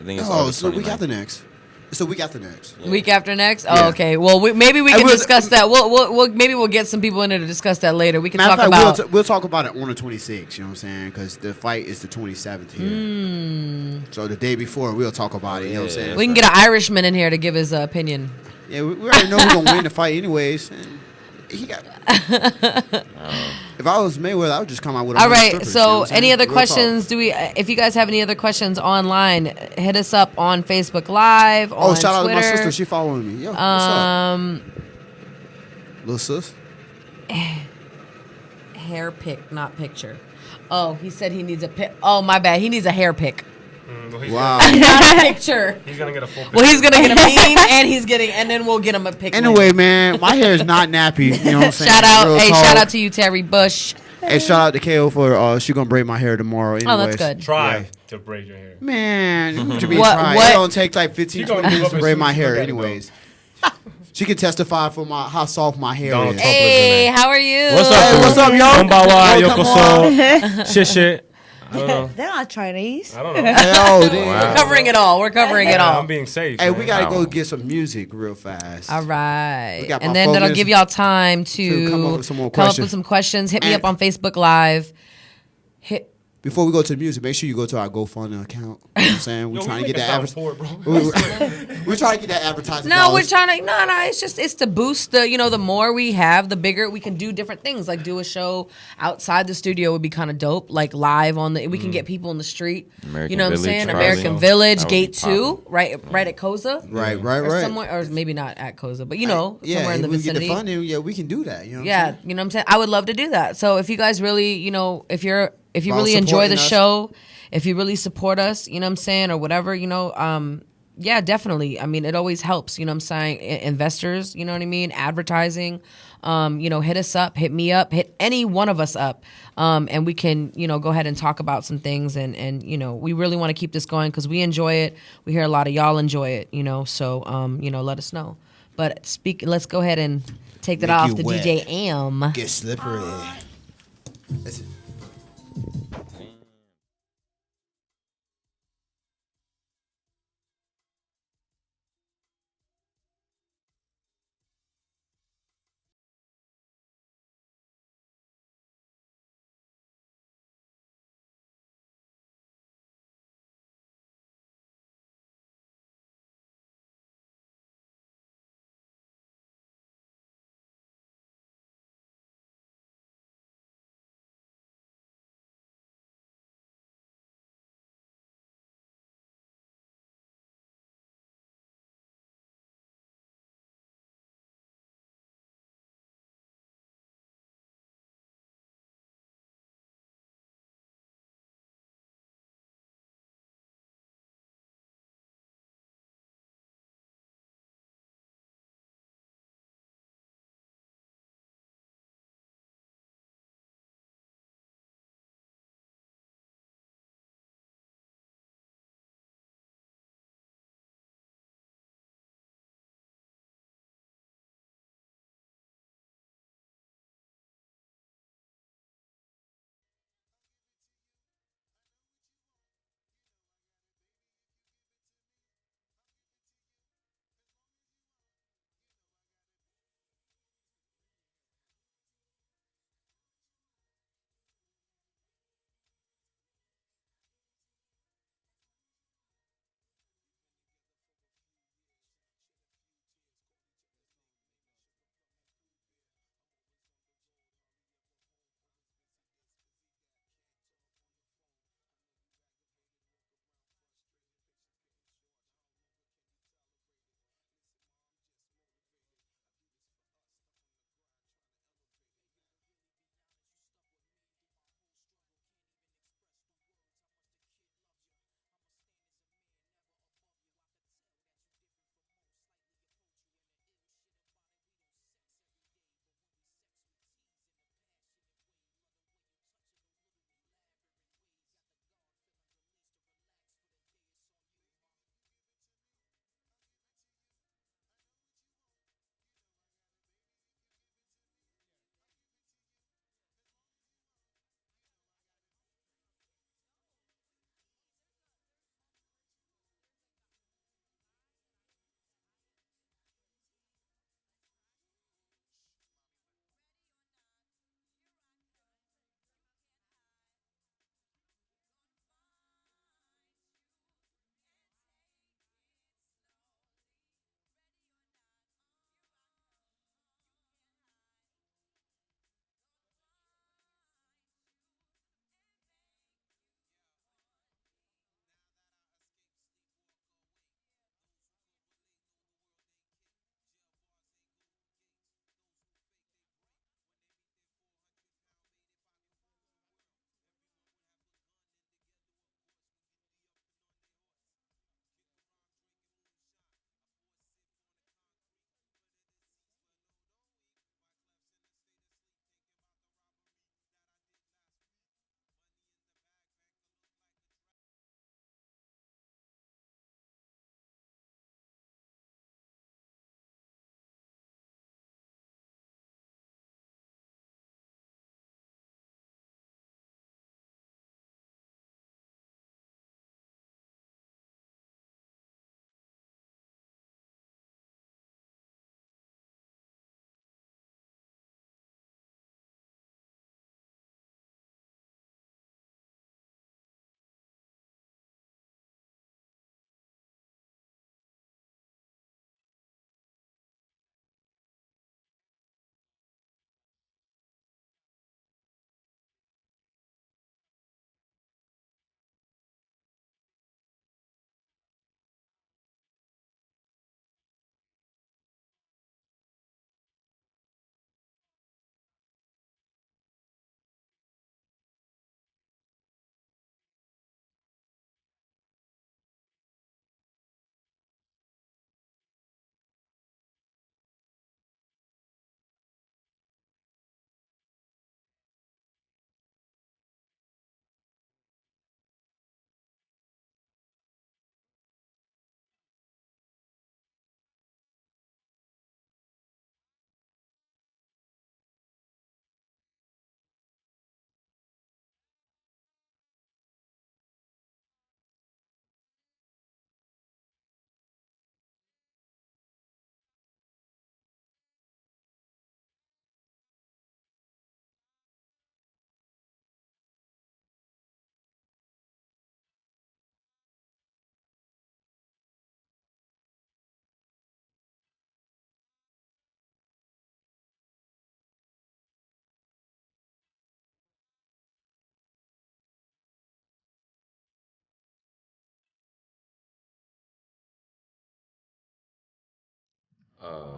I think it's Oh, August it's the week 29th. after next. It's the week after next. Week after next. Oh, Yeah. okay. Well, maybe we And can we'll- discuss that. We'll maybe we'll get some people in there to discuss that later. We can Matter of talk fact, about. we'll talk about it on the 26th. You know what I'm saying? Because the fight is the 27th here. So the day before, we'll talk about it. You know what I'm saying? We can get an Irishman in here to give his opinion. Yeah, we already know who's gonna win the fight, anyways. And he got. If I was Mayweather, I would just come out with. All 100 right. strippers, you know So, what I'm any saying? other Real questions? talk. Do we? If you guys have any other questions online, hit us up on Facebook Live. Oh, on shout out to Twitter. my sister. She following me. Yo, what's up, little sis? Hair pick, not picture. Oh, he said he needs a pic. Oh, my bad. He needs a hair pick, Wow. not a picture. He's gonna get a full picture. Well, he's gonna get a meme, and then we'll get him a pic. Anyway, man, my hair is not nappy. You know what I'm saying? shout out, Real hey, talk. shout out to you, Terry Bush. Hey, shout out to KO for she gonna braid my hair tomorrow. Anyways. Oh, that's good. Try Yeah. to braid your hair. Man, what you mean What- try? what- It don't take like 15, She gonna 20 give minutes up to braid as my soon as hair you look at it, anyways. She can testify for how soft my hair Donald is. Trump. Hey, how are you? What's up? Hey, what's up, yo? Konbawa, Yo, come yokoso. Shit. I don't know. They're not Chinese. I don't know. Hell, dude. We're covering it all. We're covering it Yeah, all. I'm being safe. Hey, man. we gotta Wow. go get some music real fast. All right. We got And about then 4 that'll minutes give y'all time to come up with some more come up questions. with some questions. Hit me And- up on Facebook Live. Hit. Before we go to the music, make sure you go to our GoFundMe account. You know what I'm saying? We're Yo, trying we to get making that sound advertising. poor, bro. We're trying to get that advertising. No, we're dollars. trying to. No. It's to boost the. The more we have, the bigger we can do different things. Like do a show outside the studio would be kind of dope. Like live on the. We can get people in the street. American you know what I'm Village, saying? probably. American Village, That would be Gate 2, poppin'. right at Koza. Right. Or somewhere, or maybe not at Koza, but Yeah, somewhere in the if we get vicinity. the funding, yeah, we can do that. You know what I'm Yeah, saying? you know what I'm saying? I would love to do that. So if you guys really, if you While really enjoy the supporting us. show, if you really support us, you know what I'm saying, or whatever, Yeah, definitely. I mean, it always helps. You know what I'm saying? Investors, you know what I mean? Advertising, hit us up, hit me up, hit any one of us up. And we can, go ahead and talk about some things. And we really want to keep this going because we enjoy it. We hear a lot of y'all enjoy it, so, let us know. But let's go ahead and take that Make off you the wet. DJ Am. Get slippery. That's it.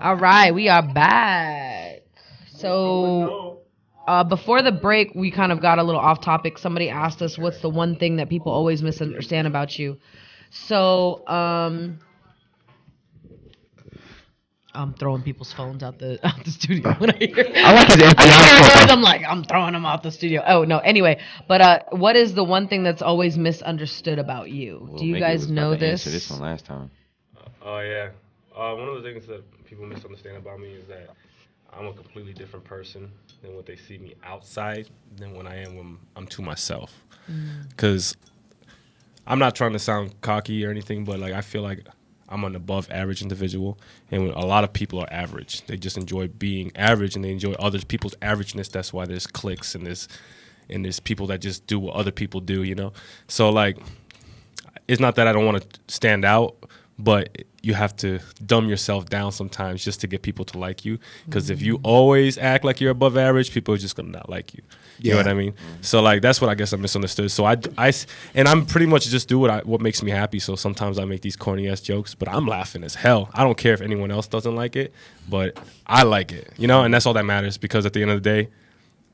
All right, we are back. So, before the break, we kind of got a little off topic. Somebody asked us, what's the one thing that people always misunderstand about you? So, I'm throwing people's phones out the studio when I hear. I like his empty house. I'm like, I'm throwing them out the studio. Oh no. Anyway, but what is the one thing that's always misunderstood about you? Well, Do you Mickey guys was know about to this? answer this one last time. Oh yeah. One of the things that people misunderstand about me is that I'm a completely different person than what they see me outside than when I am when I'm to myself. Because I'm not trying to sound cocky or anything, but like I feel like I'm an above average individual, and a lot of people are average. They just enjoy being average, and they enjoy other people's averageness. That's why there's cliques and there's people that just do what other people do, you know. So like, it's not that I don't want to stand out, but you have to dumb yourself down sometimes just to get people to like you. Because if you always act like you're above average, people are just gonna not like you. You know what I mean? So like that's what I guess I misunderstood. So and I'm pretty much just do what makes me happy. So sometimes I make these corny ass jokes, but I'm laughing as hell. I don't care if anyone else doesn't like it, but I like it, you know. And that's all that matters, because at the end of the day,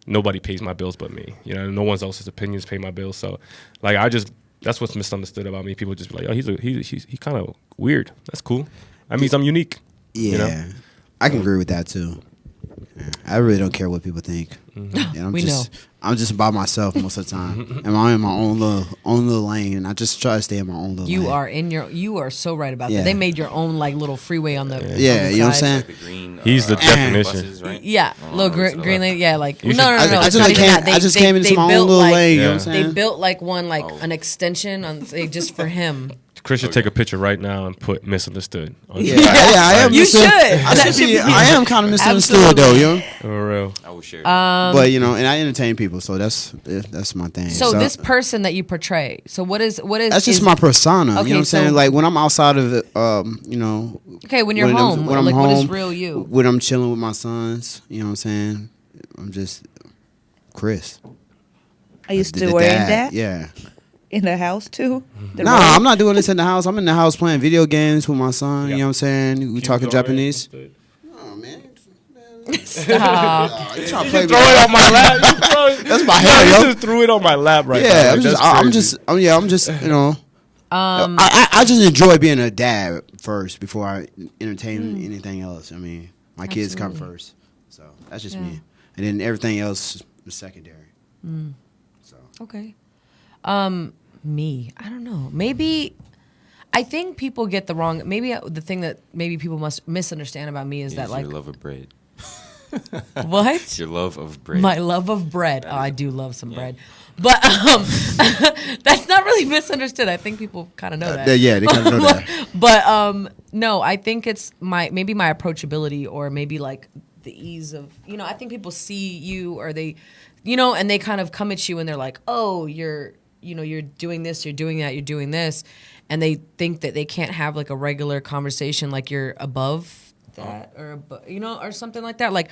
nobody pays my bills but me. You know, no one else's opinions pay my bills. So like that's what's misunderstood about me. People just be like, oh, he's kind of weird. That's cool. That means I'm unique. Yeah, you know? I can agree with that too. Yeah, I really don't care what people think. And I'm just by myself most of the time, and I'm in my own little lane, and I just try to stay in my own little lane. You are so right about Yeah. that. They made your own like little freeway on the on the you know what I'm side. saying? Like the green, He's the definition. buses, right? Yeah, little green lane. Yeah, like no. I it's not even that. I just came into my own little lane. You know what I'm They saying? built like one an extension on just for him. Chris should take a picture right now and put misunderstood. Yeah, I am. You should. I am kind of misunderstood though, you know. For real. I will share. But you know, and I entertain people, so that's my thing. So this person that you portray. So what is? That's just my persona. Okay, you know what I'm saying? Like when I'm outside of it, you know. Okay, when you're home, when I'm like home, what is real you? When I'm chilling with my sons, you know what I'm saying? I'm just Chris. Are you still wearing dad. that? Yeah. In the house too? Nah, I'm not doing this in the house. I'm in the house playing video games with my son. You know what I'm saying? We talking Japanese. Oh man. Stop. You trying to play Throw it on my lap. That's my hair, yo. You just threw it on my lap right now. Yeah, Like, I'm just, you know. I just enjoy being a dad first before I entertain anything else. I mean, my kids come first, so that's just me, and then everything else is secondary. So Okay. Me. I don't know. Maybe I think people get the wrong. Maybe the thing that maybe people must misunderstand about me is that like your love of bread. what? Your love of bread. My love of bread. Oh, I do love some bread. But that's not really misunderstood. I think people kind of know that. yeah, they kind of know that. But no, I think it's my approachability, or maybe like the ease of, you know, I think people see you, or they, you know, and they kind of come at you and they're like, oh, you're doing this, you're doing that, you're doing this. And they think that they can't have like a regular conversation, like you're above that or, you know, or something like that. Like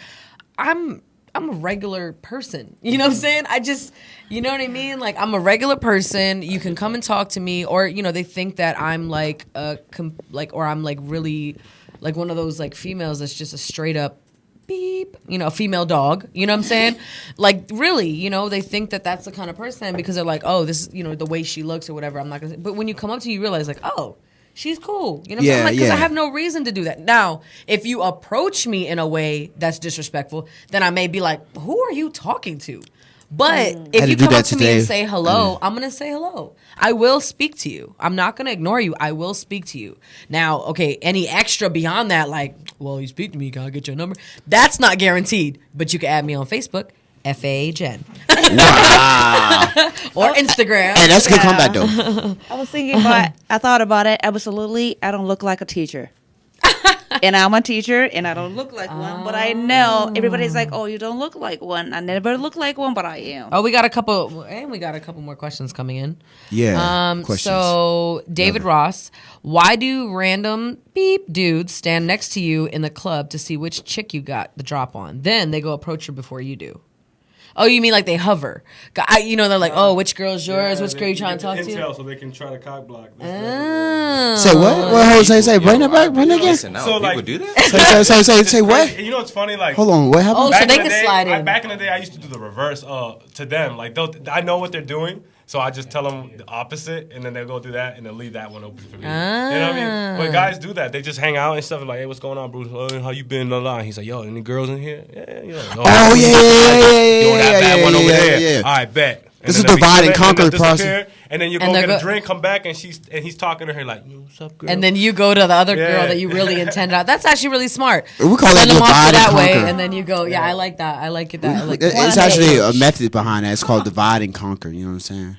I'm a regular person. You know what I'm saying? I just, you know what I mean? Like I'm a regular person. You can come and talk to me, or, you know, they think that I'm like or I'm like really like one of those like females that's just a straight up beep, you know, a female dog, you know what I'm saying? Like really, you know, they think that that's the kind of person because they're like, oh, this is, you know, the way she looks or whatever. I'm not gonna say, but when you come up to you realize like, oh, she's cool. You know what I'm saying? Like, because I have no reason to do that. Now, if you approach me in a way that's disrespectful, then I may be like, who are you talking to? But if you come up to me and say hello, I'm going to say hello. I will speak to you. I'm not going to ignore you. I will speak to you. Now, okay, any extra beyond that, like, well, you speak to me, can I get your number? That's not guaranteed. But you can add me on Facebook, FAHN. Wow. Or Instagram. Hey, that's a good comeback, though. I was thinking about I thought about it. Absolutely, I don't look like a teacher. And I'm a teacher, and I don't look like one, but I know everybody's like, "Oh, you don't look like one." I never look like one, but I am. Oh, we got a couple more questions coming in. Yeah. Questions. So David Ross, why do random beep dudes stand next to you in the club to see which chick you got the drop on? Then they go approach her before you do. Oh, you mean like they hover? They're like, oh, which girl's yours? Which girl you trying to talk to? Intel so they can try to cock block. Oh. Say what? What Jose say? Bring it back. Bring it again. Listen, So, like- people do that. Say what? You know what's funny? Like, Hold on. What happened? Oh, so back they in the can day, slide in. Back in the day, I used to do the reverse to them. Like, I know what they're doing, so I just tell them the opposite, and then they'll go do that, and they'll leave that one open for me. You know what I mean? But guys do that. They just hang out and stuff, and like, hey, what's going on, Bruce? How you been? La, la. And he's like, yo, any girls in here? Yeah, you know. Oh, yeah. Yo, that bad one over there. Yeah. All right, bet. And This then is they'll be divide and chilling, conquer they'll disappear, process. And then you go And get they'll a go- drink, come back, and he's talking to her like, what's up, girl? And then you go to the other girl Yeah. that you really intended on. That's actually really smart. We call Send that them off divide to that and way, conquer. and then you go. Yeah, I like that. I like it. That I like It's that. actually a method behind that. It's called divide and conquer. You know what I'm saying?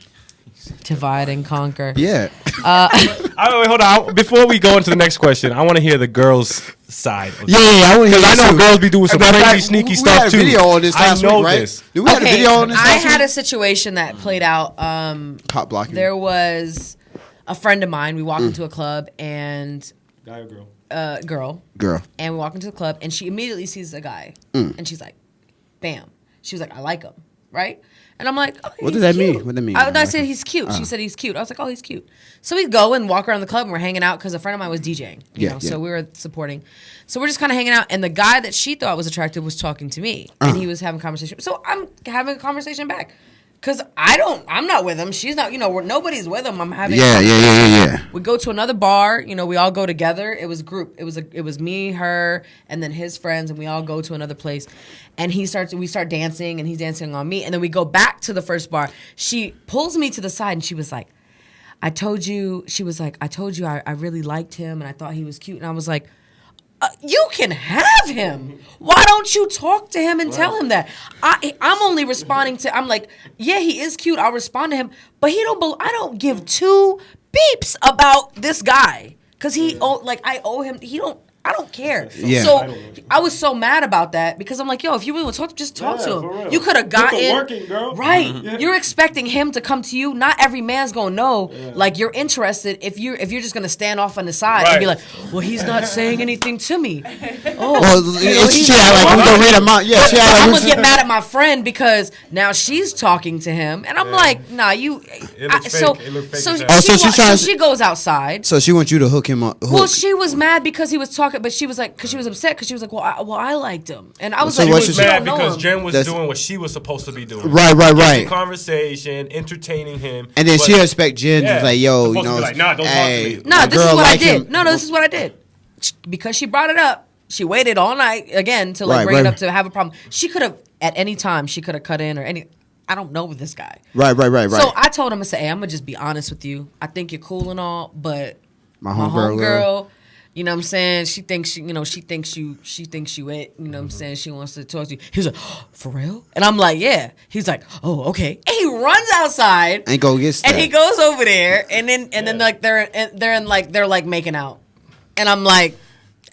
Divide and conquer. Yeah. Wait, hold on. Before we go into the next question, I want to hear the girls' side. Of Yeah, I want to hear Because I this know too. girls be doing some Matter of crazy, fact, sneaky we stuff had a too. video on this I last know week, right? this. Did we have a video on this I last had week? a situation that played out. Cop blocking. There was a friend of mine. We walked into a club and Guy or girl? girl, and we walk into the club and she immediately sees a guy and she's like, bam. She was like, I like him, right? And I'm like, oh, What he's does that cute. mean? What does that mean? I Like said him? he's cute. She said he's cute. I was like, oh, he's cute. So we go and walk around the club and we're hanging out because a friend of mine was DJing. You know, so we were supporting. So we're just kind of hanging out, and the guy that she thought was attractive was talking to me, and he was having a conversation. So I'm having a conversation back. Cause I'm not with him. She's not. Nobody's with him. I'm having. Yeah. We go to another bar. We all go together. It was a group. It was me, her, and then his friends, and we all go to another place. And we start dancing, and he's dancing on me. And then we go back to the first bar. She pulls me to the side, and she was like, I told you I really liked him, and I thought he was cute. And I was like, you can have him. Why don't you talk to him and tell him that? I'm only responding to. I'm like, yeah, he is cute. I'll respond to him, but I don't give two beeps about this guy because I owe him. I don't care. Yeah. So I was so mad about that because I'm like, yo, if you really want to talk, just talk to him. You could have gotten working, girl. right. Yeah. You're expecting him to come to you. Not every man's gonna know. Like you're interested if you're just gonna stand off on the side and be like, well, he's not saying anything to me. Oh, Well, she had like we gonna read him out. Yeah, she had I'm like gonna get mad at my friend because now she's talking to him, and I'm like, nah, you. It looks fake. It looked fake so as she, hell. so she's trying to- she goes outside. So she wants you to hook him up. Well, she was mad because he was talking, but she was like, because she was upset because she was like, well, I liked him, and I was So like, what well, she you said- don't Mad know because him. Jen was That's- doing what she was supposed to be doing. Right. Getting conversation, entertaining him. And then but- she expect Jen to be like, yo, supposed to be like, nah, don't talk to me. No, a this is girl what I like did. him. No, this is what I did. Because she brought it up, she waited all night again to Right, bring it right. up to have a problem. She could have at any time she could have cut in or any. I don't know this guy. Right. So I told him, I said, hey, I'm gonna just be honest with you. I think you're cool and all, but My my homegirl, homegirl, you know what I'm saying? She thinks you it. You know what I'm saying? She wants to talk to you. He was like, oh, for real? And I'm like, yeah. He's like, oh, okay. And he runs outside ain't go get and he goes over there and then like they're like making out. And I'm like,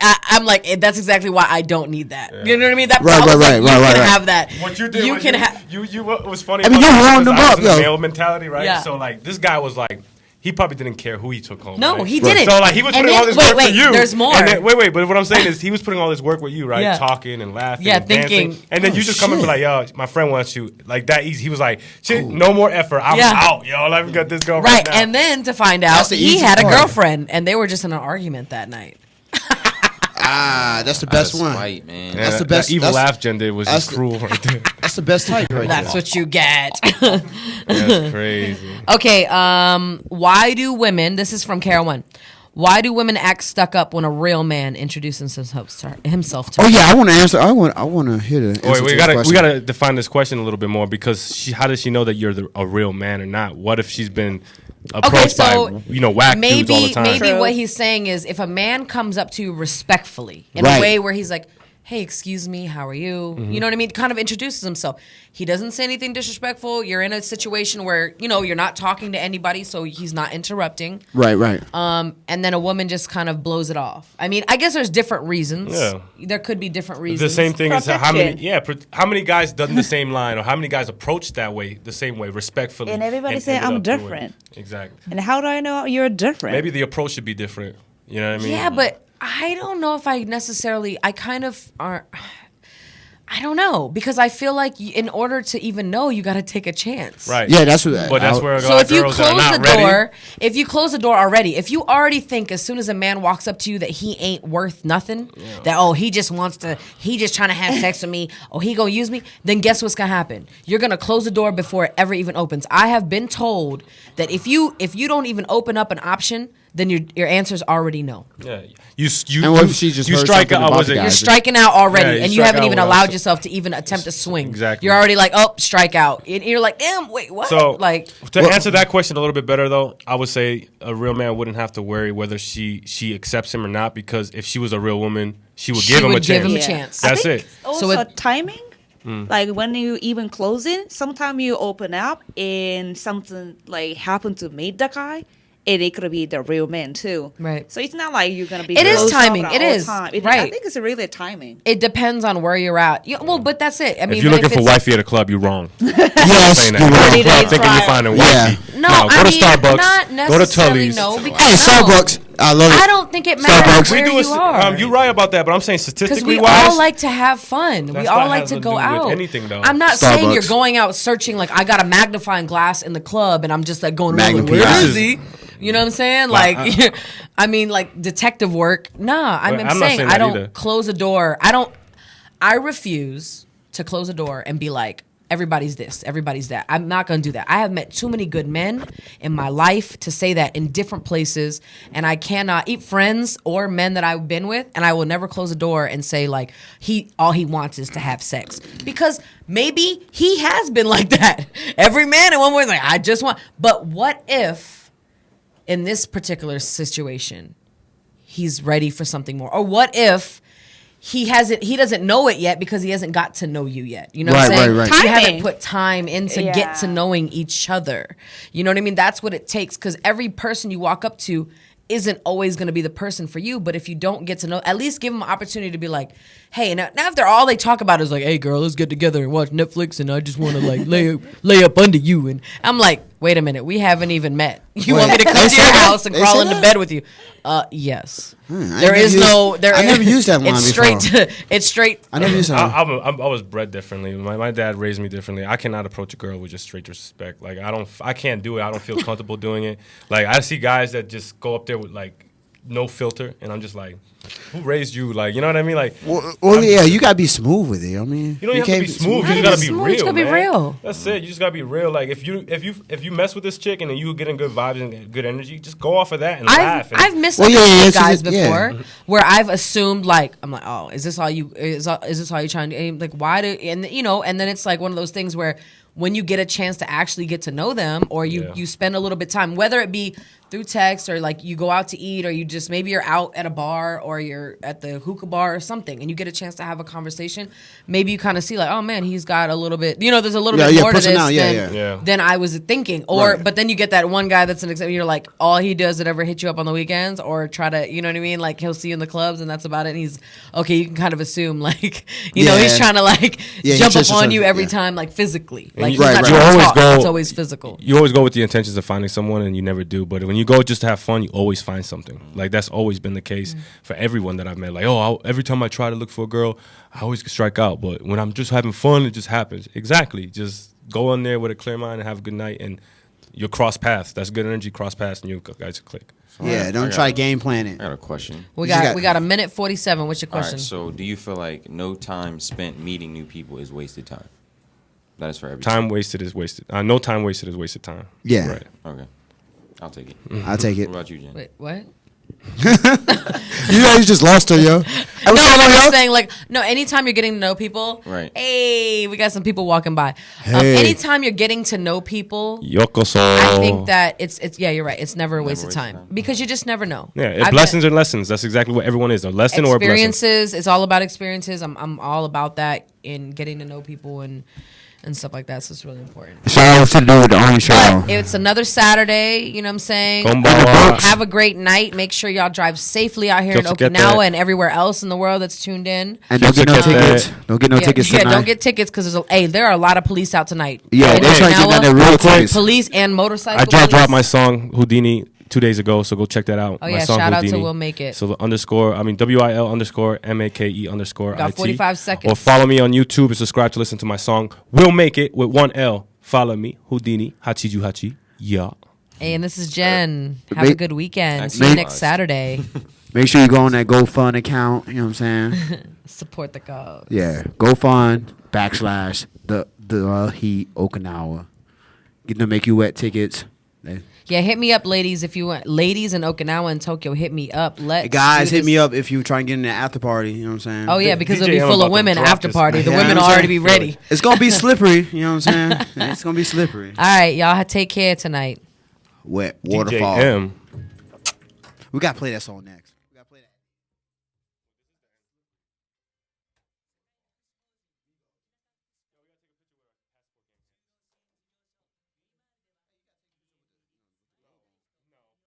I'm like, that's exactly why I don't need that. You know what I mean? That Right, I was like, right, you right, can right. have that. What you did, you was can have. you. What was funny? I mean, about you this wound was him I was up, in the yo. male mentality, right? Yeah. So like, this guy was like, he probably didn't care who he took home. No, right? he didn't. So like, he was And putting then- all this wait, work for you. there's more. And then, wait. But what I'm saying is, he was putting all this work with you, right? Yeah. Talking and laughing. Yeah, and dancing. thinking, And then you just come and be like, yo, my friend wants you. Like that easy. He was like, shit, no more effort. I'm Yeah. out, yo. Let me get this girl Right, now. and then to find out That's the he easy had a part. girlfriend and they were just in an argument that night. that's the best one. Spite, man. Yeah, That's the that best- evil that's- laugh Jen did was that's just the- cruel right there. That's the best type right That's there. what you get. That's crazy. Okay, why do women, this is from Carol 1, why do women act stuck up when a real man introduces himself to Oh her? yeah, I want to answer. I want to hear the answer Wait, to we this gotta question. define this question a little bit more because how does she know that you're a real man or not? What if she's been approached by whack dudes all the time? Maybe True. what he's saying is if a man comes up to you respectfully in Right. a way where he's like, hey, excuse me, how are you? Mm-hmm. You know what I mean? Kind of introduces himself. He doesn't say anything disrespectful. You're in a situation where, you're not talking to anybody, so he's not interrupting. Right. And then a woman just kind of blows it off. I mean, I guess there's different reasons. Yeah. There could be different reasons. The same thing is Protection. how many guys done the same line or how many guys approach that way, the same way, respectfully. And everybody say, ended "I'm up doing it. different." Exactly. And how do I know you're different? Maybe the approach should be different. You know what I mean? Yeah, but I don't know if I necessarily. I I don't know, because I feel like in order to even know, you got to take a chance. Right. Yeah, that's what. But that's where a So lot if of you girls that are close not the ready. door, if you close the door already, if you already think as soon as a man walks up to you that he ain't worth nothing, that he just trying to have sex with me, he gonna use me, then guess what's gonna happen? You're gonna close the door before it ever even opens. I have been told that if you don't even open up an option, then your answer's already no. Yeah. And what if she just you heard strike something out? about Was the it? guy? You're striking out already, Yeah, you and you strike haven't out even without- allowed yourself to even attempt to swing. Exactly. You're already like, strike out. And you're like, damn, wait, what? So, like, to answer that question a little bit better, though, I would say a real man wouldn't have to worry whether she accepts him or not, because if she was a real woman, she would give him a chance. I That's think it. Also, So timing. Like when you even close it, sometimes you open up and something like happen to meet the guy, and it could be the real man too. Right. So it's not like you're gonna be. It is closed off timing. at It all is. time. Right. I think it's really timing. it depends on where you're at. Well, but that's it. I mean, If you're but looking for it's- wifey at a club, you're wrong. Yes, Saying that. you're You're right. wrong. Day Thinking you're trial. finding Yeah. wifey. No, go I to mean, Starbucks. not Go to necessarily, Tully's. no, Hey, because Starbucks. I love it. I don't think it matters Starbucks. where We do you are. you're right about that, but I'm saying Because statistically we wise, all like to have fun. We That's all not like has to to go do with out. anything, though. I'm not saying you're Starbucks. going out searching like I got a magnifying glass in the club and I'm just like going, Magnum where PI. is he? You know what I'm saying? Like, I mean, like detective work. Nah, But I'm I'm not saying saying I that don't either. close a door. I refuse to close a door and be like, everybody's this, everybody's that. I'm not going to do that. I have met too many good men in my life to say that in different places, and I cannot eat friends or men that I've been with, and I will never close a door and say like all he wants is to have sex, because maybe he has been like that. Every man in one way is like, I just want. But what if in this particular situation he's ready for something more, or what if he doesn't know it yet because he hasn't got to know you yet. You know what I'm Right, saying? right, right. You haven't Timing. put time in to Yeah. get to knowing each other. You know what I mean? That's what it takes, because every person you walk up to isn't always going to be the person for you. But if you don't get to know, at least give them an opportunity to be like, hey, now if they're all they talk about is like, hey girl, let's get together and watch Netflix and I just want to like lay up under you. And I'm like, wait a minute, we haven't even met. You want me to come They to say your that? house and They crawl say into that? bed with you? Yes. I There never is used- no. I never used that line It's before. straight. It's straight. I never used that. I was bred differently. My dad raised me differently. I cannot approach a girl with just straight disrespect. Like I can't do it. I don't feel comfortable doing it. Like I see guys that just go up there with like no filter, and I'm just like, who raised you? Like, you know what I mean? Like, Well, yeah, you gotta be smooth with it. I mean, you don't have to can't be smooth. You You just gotta be be smooth, real. you gotta be man. real. That's it. You just gotta be real. Like if you mess with this chick and then you getting good vibes and good energy, just go off of that and laugh. And I've misunderstood yeah, it's guys just- yeah. before, where I've assumed like I'm like, oh, is this all you is this all you trying to and like why do and you know, and then it's like one of those things where when you get a chance to actually get to know them, or you spend a little bit of time, whether it be through text or like you go out to eat, or you just maybe you're out at a bar or you're at the hookah bar or something, and you get a chance to have a conversation, maybe you kind of see like, oh man, he's got a little bit, you know, there's a little bit more to this than I was thinking. Or Right. but then you get that one guy that's an example, you're like, all he does is ever hit you up on the weekends or try to, you know what I mean? Like he'll see you in the clubs and that's about it. And he's okay, you can kind of assume like, you know, he's Yeah. trying to like Yeah, he jump just up on tries you to- every yeah. time, like physically. Like you- he's not right, trying right. to You always talk. go- It's always physical. you always go with the intentions of finding someone, and you never do. But when you go just to have fun, you always find something. Like that's always been the case for everyone that I've met. Like, every time I try to look for a girl, I always strike out. But when I'm just having fun, it just happens. Exactly. Just go in there with a clear mind and have a good night, and you'll cross paths. That's good energy. Cross paths, and you guys will click. Yeah, don't try game plan I it. got a question. We You got a minute 47. What's your All question? right, so do you feel like no time spent meeting new people is wasted time? That is for every Time wasted is wasted. No time wasted is wasted time. Yeah. Right. Okay, I'll take it. I'll take What it. about you, Jen? Wait, what? You know, you just lost her, yo. No, I'm just saying, like, no, anytime you're getting to know people, Right. Hey, we got some people walking by. Hey. Anytime you're getting to know people, Yokoso. I think that it's yeah, you're right. It's never a waste of wasted time time. because you just never know. Yeah, I've blessings met are lessons. That's exactly what everyone is. A lesson or a blessing. experiences. It's all about experiences. I'm all about that in getting to know people and stuff like that. So it's really important. Shout out to the dude, the only show. But it's another Saturday, you know what I'm saying? Konbanwa. Have a great night. Make sure y'all drive safely out here in Don't forget Okinawa that. and everywhere else in the world that's tuned in. And don't get no Don't forget tickets. that. Don't get no tickets yeah, tonight. don't get tickets because there are a lot of police out tonight. Yeah, In they're trying to get Okinawa, down there real quick. Police and motorcycles. I just dropped my song Houdini 2 days ago, so go check that out. Oh, My yeah, song shout out to Houdini. We'll Make It. So the WIL_MAKE_IT. Got 45 seconds. Or follow me on YouTube and subscribe to listen to my song We'll Make It with 1 L. Follow me, Houdini, Hachiju Hachi. Yeah. Hey, and this is Jen. Have a Make- good weekend. Thanks See you so next much. Saturday. Make sure you go on that GoFund account. You know what I'm saying? Support the cause. Yeah, GoFund / the Heat Okinawa. Get them Make You Wet tickets. Yeah, hit me up, ladies, if you want. Ladies in Okinawa and Tokyo, hit me up. Let's Hey, guys, do hit me this. up if you try and get in the after party. You know what I'm saying? Oh, yeah, because DJ it'll be M full about of to women drop after this party. night. The Yeah, women I'm will saying? already be ready. It's gonna be slippery. You know what I'm saying? It's gonna be slippery. All right, y'all take care tonight. Wet DJ waterfall. M. We gotta play that song next.